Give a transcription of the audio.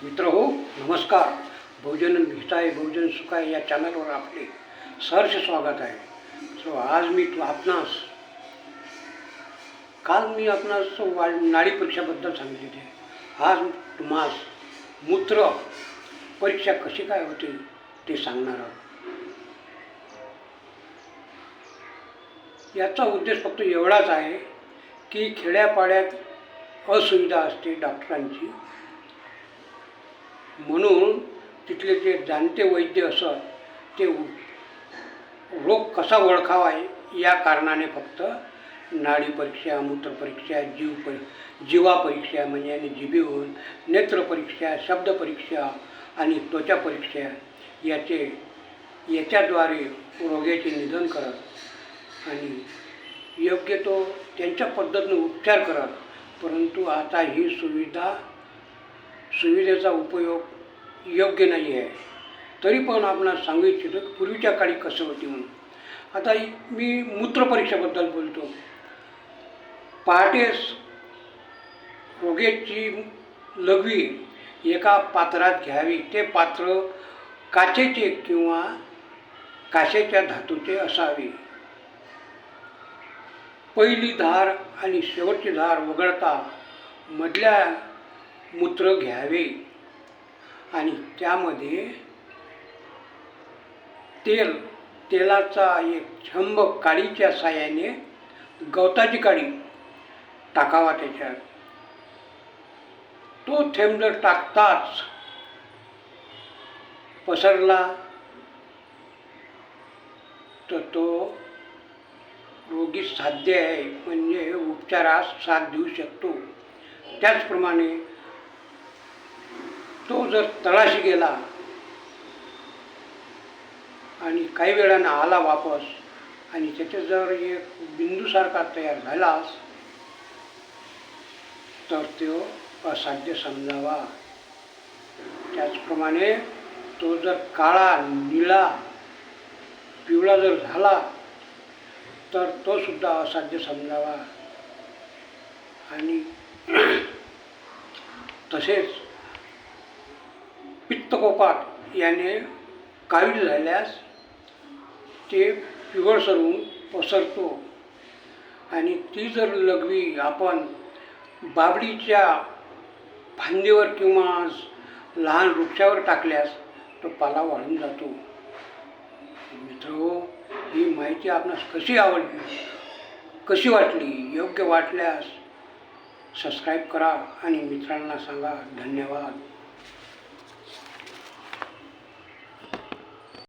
मित्रहो, नमस्कार. बहुजन हिताय बहुजन सुखाय या चॅनलवर आपले सहर्ष स्वागत आहे. आज मी आपणास काल मी आपणास नाडी परीक्षाबद्दल सांगितले. आज तुम्हास मूत्र परीक्षा कशी काय होते ते सांगणार आहोत. याचा उद्देश फक्त एवढाच आहे की खेड्यापाड्यात असुविधा असते डॉक्टरांची, म्हणून तिथले जे जाणते वैद्य असत ते रोग कसा ओळखावा या कारणाने फक्त नाडी परीक्षा, मूत्र परीक्षा, जीवा परीक्षा म्हणजे आणि जिभेहून नेत्र परीक्षा, शब्द परीक्षा आणि त्वचा परीक्षा याच्याद्वारे रोग्याचे निदान करत आणि योग्य तो त्यांच्या पद्धतीने उपचार करत. परंतु आता ही सुविधेचा उपयोग योग्य नाही आहे. तरी पण आपणास सांगू इच्छितो की पूर्वीच्या काळी कसं होती म्हणून. आता मी मूत्रपरीक्षेबद्दल बोलतो. पहाटेस रोग्याची लघवी एका पात्रात घ्यावी. ते पात्र काचेचे किंवा काचेच्या धातूचे असावे. पहिली धार आणि शेवटची धार वगळता मधल्या मूत्र घ्यावे आणि त्यामध्ये तेलाचा एक थेंब काडीच्या साहाय्याने गवताची काडी टाकावा त्याच्यात. तो थेंब जर टाकताच पसरला तर तो रोगी साध्य आहे, म्हणजे उपचारास साथ देऊ शकतो. त्याचप्रमाणे तो जर तळाशी गेला आणि काही वेळानं आला वापस आणि त्याचे जर एक बिंदूसारखा तयार झालास तर तो असाध्य समजावा. त्याचप्रमाणे तो जर काळा, निळा, पिवळा जर झाला तर तो सुद्धा असाध्य समजावा. आणि तसेच पित्तकोपात याने कावीळ झाल्यास ते पिवळसर होऊन पसरतो आणि ती जर लघवी आपण बाभळीच्या फांदीवर किंवा लहान वृक्षावर टाकल्यास तो पाला वाढून जातो. मित्रहो, ही माहिती आपणास कशी वाटली? योग्य वाटल्यास सबस्क्राईब करा आणि मित्रांना सांगा. धन्यवाद.